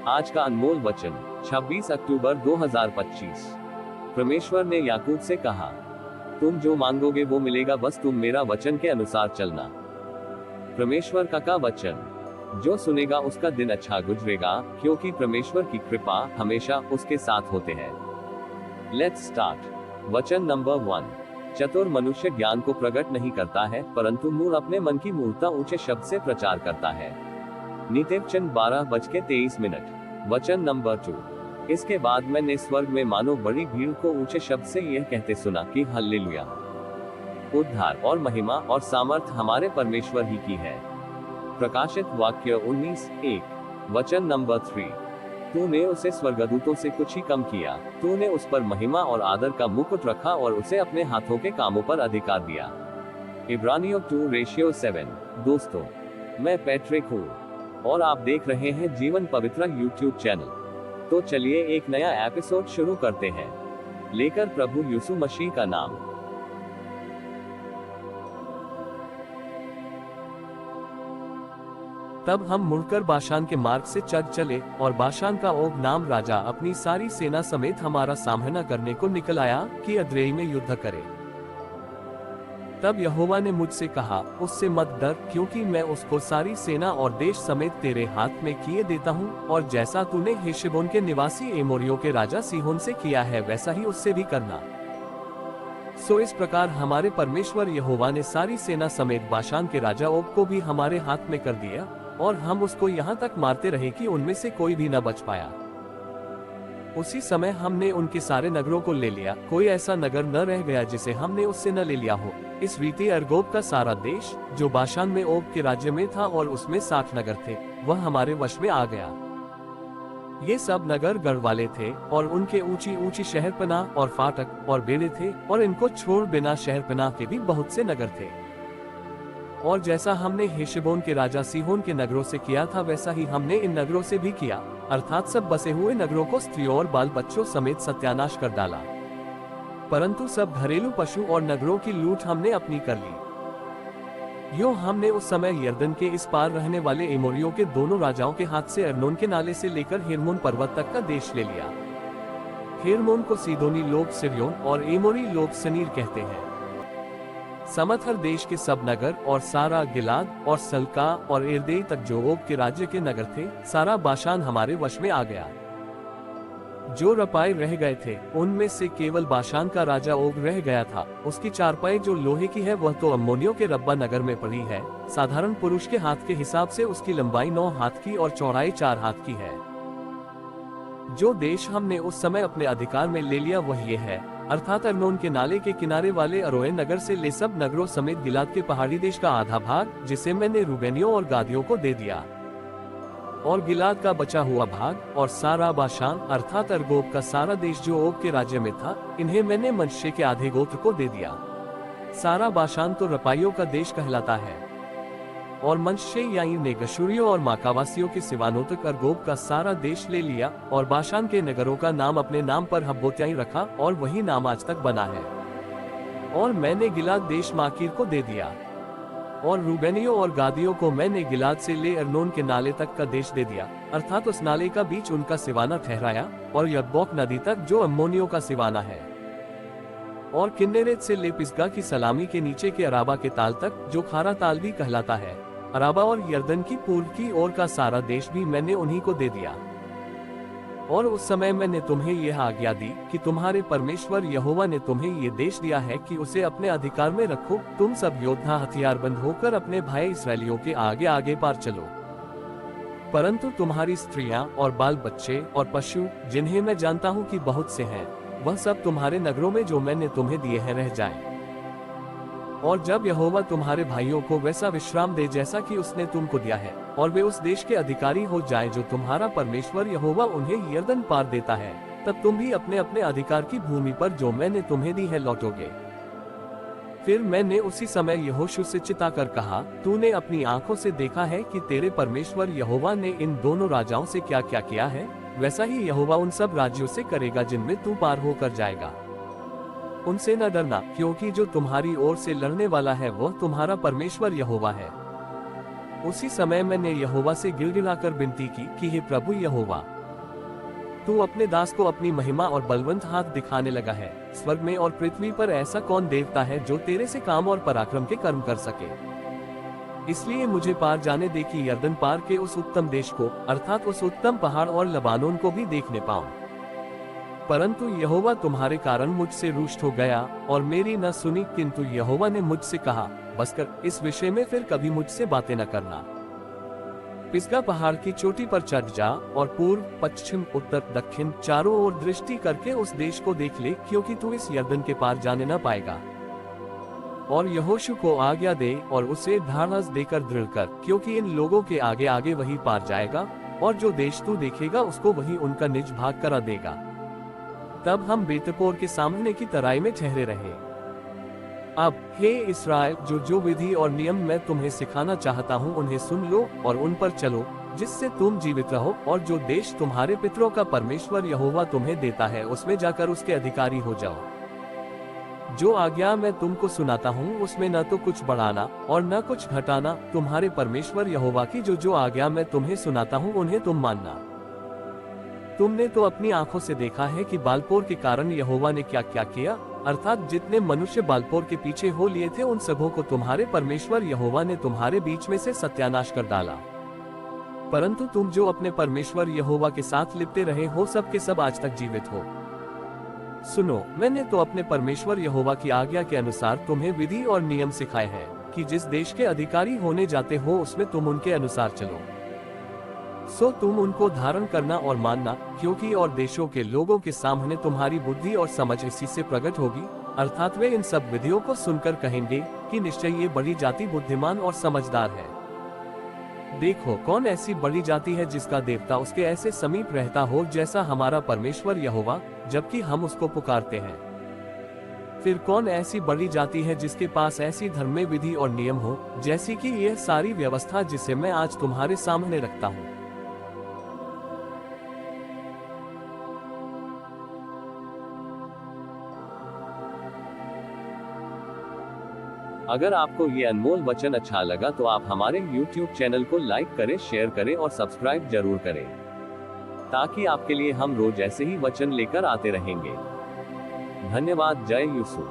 आज का अनमोल वचन 26 अक्टूबर 2025। परमेश्वर ने याकूब से कहा, तुम जो मांगोगे वो मिलेगा, बस तुम मेरा वचन के अनुसार चलना। परमेश्वर का वचन, जो सुनेगा उसका दिन अच्छा गुजरेगा, क्योंकि परमेश्वर की कृपा हमेशा उसके साथ होते हैं। Let's start. वचन नंबर 1। चतुर मनुष्य ज्ञान को प्रकट नहीं करता है, परंतु मूढ़ अपने मन की मूर्खता ऊंचे शब्द से प्रचार करता है। नीतिवचन 12:23। वचन नंबर 2। इसके बाद मैंने स्वर्ग में मानो बड़ी भीड़ को ऊंचे शब्द से यह कहते सुना कि हालेलुया, उद्धार और महिमा और सामर्थ हमारे परमेश्वर ही की है। प्रकाशित वाक्य 19:1। वचन नंबर 3। तूने उसे स्वर्गदूतों से कुछ ही कम किया, तूने उस पर महिमा और आदर का मुकुट रखा और उसे अपने हाथों के कामों पर अधिकार दिया। इब्रानियों 2:7। दोस्तों, मैं पैट्रिक हूँ और आप देख रहे हैं जीवन पवित्र यूट्यूब चैनल। तो चलिए एक नया एपिसोड शुरू करते हैं, लेकर प्रभु यीशु मसीह का नाम। तब हम मुड़कर बाशान के मार्ग से चले और बाशान का ओग नाम राजा अपनी सारी सेना समेत हमारा सामना करने को निकल आया कि अद्रेई में युद्ध करे। तब यहोवा ने मुझसे कहा, उससे मत डर, क्योंकि मैं उसको सारी सेना और देश समेत तेरे हाथ में किए देता हूँ, और जैसा तूने हेशबोन के निवासी एमोरियों के राजा सीहोन से किया है वैसा ही उससे भी करना। सो इस प्रकार हमारे परमेश्वर यहोवा ने सारी सेना समेत बाशान के राजा ओग को भी हमारे हाथ में कर दिया, और हम उसको यहाँ तक मारते रहे कि उनमें से कोई भी न बच पाया। उसी समय हमने उनके सारे नगरों को ले लिया, कोई ऐसा नगर न रह गया जिसे हमने उससे न ले लिया हो। इस रीति अर्गोब का सारा देश जो बाशान में ओग के राज्य में था और उसमें 60 नगर थे, वह हमारे वश में आ गया। ये सब नगर गढ़ वाले थे और उनके ऊंची ऊंची शहरपनाह और फाटक और बेड़े थे, और इनको छोड़ बिना शहरपनाह के भी बहुत से नगर थे। और जैसा हमने हेशबोन के राजा सीहोन के नगरों से किया था वैसा ही हमने इन नगरों से भी किया, अर्थात सब बसे हुए नगरों को स्त्रियों और बाल बच्चों समेत सत्यानाश कर डाला। परंतु सब घरेलू पशु और नगरों की लूट हमने अपनी कर ली। यूं हमने उस समय यर्दन के इस पार रहने वाले एमोरियों के दोनों राजाओं के हाथ से अर्नोन के नाले से लेकर हेर्मोन पर्वत तक का देश ले लिया। हेर्मोन को सीदोनी लोग सिरयोन और एमोरी लोग सनीर कहते हैं। समथर देश के सब नगर और सारा गिलाद और सल्का और एर्देई तक जो ओग के राज्य के नगर थे, सारा बाशान हमारे वश में आ गया। जो रपाई रह गए थे उनमें से केवल बाशान का राजा ओग रह गया था। उसकी चारपाई जो लोहे की है वह तो अम्मोनियों के रब्बा नगर में पड़ी है। साधारण पुरुष के हाथ के हिसाब से उसकी लंबाई 9 हाथ की और चौड़ाई 4 हाथ की है। जो देश हमने उस समय अपने अधिकार में ले लिया वह ये है, अर्थात अर्नोन के नाले के किनारे वाले अरोए नगर से ले सब नगरों समेत गिलाद के पहाड़ी देश का आधा भाग, जिसे मैंने रूबेनियों और गादियों को दे दिया, और गिलाद का बचा हुआ भाग, और सारा बाशान अर्थात अर्गोब का सारा देश जो ओग के राज्य में था, इन्हें मैंने मनश्शे के आधे गोत्र को दे दिया। सारा बाशान तो रपाइयों का देश कहलाता है, और मनश्शे यानी ने गशूरियों और माकावासियों के सिवानों तक अर्गोब का सारा देश ले लिया, और बाशान के नगरों का नाम अपने नाम पर हब्बोत्याई रखा, और वही नाम आज तक बना है। और मैंने गिलाद देश माकीर को दे दिया, और रूबेनियों और गादियों को मैंने गिलाद से ले अर्नोन के नाले तक का देश दे दिया, अर्थात उस नाले का बीच उनका सिवाना ठहराया, और यब्बोक नदी तक जो अम्मोनियों का सिवाना है, और किन्नेरेत से ले पिसगा की सलामी के नीचे के अराबा के ताल तक जो खारा ताल भी कहलाता है। अराबा और यर्दन की पूर्व की ओर का सारा देश भी मैंने उन्हीं को दे दिया। और उस समय मैंने तुम्हें यह आज्ञा दी कि तुम्हारे परमेश्वर यहोवा ने तुम्हें ये देश दिया है कि उसे अपने अधिकार में रखो। तुम सब योद्धा हथियारबंद होकर अपने भाई इस्राएलियों के आगे आगे पार चलो, परंतु तुम्हारी स्त्रियां और बाल बच्चे और पशु, जिन्हें मैं जानता हूँ कि बहुत से हैं, वह सब तुम्हारे नगरों में जो मैंने तुम्हें दिए हैं रह जाएं। और जब यहोवा तुम्हारे भाइयों को वैसा विश्राम दे जैसा कि उसने तुमको दिया है, और वे उस देश के अधिकारी हो जाए जो तुम्हारा परमेश्वर यहोवा उन्हें यर्दन पार देता है, तब तुम भी अपने अपने अधिकार की भूमि पर जो मैंने तुम्हें दी है लौटोगे। फिर मैंने उसी समय यहोशू से चिताकर कहा, तूने अपनी आंखों से देखा है कि तेरे परमेश्वर यहोवा ने इन दोनों राजाओं से क्या क्या किया है, वैसा ही यहोवा उन सब राज्यों से करेगा जिनमें तू पार होकर जाएगा। उनसे न डरना, क्योंकि जो तुम्हारी ओर से लड़ने वाला है वह तुम्हारा परमेश्वर यहोवा है। उसी समय मैंने यहोवा से गिड़गिड़ाकर विनती की कि हे प्रभु यहोवा, तू अपने दास को अपनी महिमा और बलवंत हाथ दिखाने लगा है। स्वर्ग में और पृथ्वी पर ऐसा कौन देवता है जो तेरे से काम और पराक्रम के कर्म कर सके। इसलिए मुझे पार जाने दे कि यर्दन पार के उस उत्तम देश को, अर्थात उस उत्तम पहाड़ और लबानोन को भी देखने पाऊं। परंतु यहोवा तुम्हारे कारण मुझसे रुष्ट हो गया और मेरी न सुनी, किंतु यहोवा ने मुझसे कहा, बस कर, इस विषय में फिर कभी मुझसे बातें न करना। पिसगा पहाड़ की चोटी पर चढ़ जा और पूर्व, पश्चिम, उत्तर, दक्षिण चारों ओर दृष्टि करके उस देश को देख ले, क्योंकि तू इस यर्दन के पार जाने न पाएगा। और यहोशू को आज्ञा दे और उसे ढाढ़स देकर दृढ़ कर, क्योंकि इन लोगों के आगे आगे वही पार जाएगा, और जो देश तू देखेगा उसको वही उनका निज भाग करा देगा। तब हम बेतपोर के सामने की तराई में ठहरे रहे। अब हे इस्राएल, जो जो विधि और नियम मैं तुम्हें सिखाना चाहता हूँ उन्हें सुन लो और उन पर चलो, जिससे तुम जीवित रहो, और जो देश तुम्हारे पितरों का परमेश्वर यहोवा तुम्हें देता है उसमें जाकर उसके अधिकारी हो जाओ। जो आज्ञा मैं तुमको सुनाता हूँ उसमें न तो कुछ बढ़ाना और न कुछ घटाना, तुम्हारे परमेश्वर यहोवा की जो जो आज्ञा मैं तुम्हें सुनाता हूँ उन्हें तुम मानना। तुमने तो अपनी आंखों से देखा है कि बालपोर के कारण यहोवा ने क्या क्या किया, अर्थात जितने मनुष्य बालपोर के पीछे हो लिए थे उन सबों को तुम्हारे परमेश्वर यहोवा ने तुम्हारे बीच में से सत्यानाश कर डाला। परंतु तुम जो अपने परमेश्वर यहोवा के साथ लिपटे रहे हो सब के सब आज तक जीवित हो। सुनो, मैंने तो अपने परमेश्वर यहोवा की आज्ञा के अनुसार तुम्हें विधि और नियम सिखाए हैं कि जिस देश के अधिकारी होने जाते हो उसमें तुम उनके अनुसार चलो। सो तुम उनको धारण करना और मानना, क्योंकि और देशों के लोगों के सामने तुम्हारी बुद्धि और समझ इसी से प्रकट होगी, अर्थात वे इन सब विधियों को सुनकर कहेंगे कि निश्चय ये बड़ी जाति बुद्धिमान और समझदार है। देखो, कौन ऐसी बड़ी जाति है जिसका देवता उसके ऐसे समीप रहता हो जैसा हमारा परमेश्वर यहोवा, जबकि हम उसको पुकारते हैं। फिर कौन ऐसी बड़ी जाति है जिसके पास ऐसी धर्म विधि और नियम हो जैसी कि यह सारी व्यवस्था जिसे मैं आज तुम्हारे सामने रखता हूँ। अगर आपको ये अनमोल वचन अच्छा लगा तो आप हमारे YouTube चैनल को लाइक करें, शेयर करें और सब्सक्राइब जरूर करें, ताकि आपके लिए हम रोज ऐसे ही वचन लेकर आते रहेंगे। धन्यवाद। जय यीशु।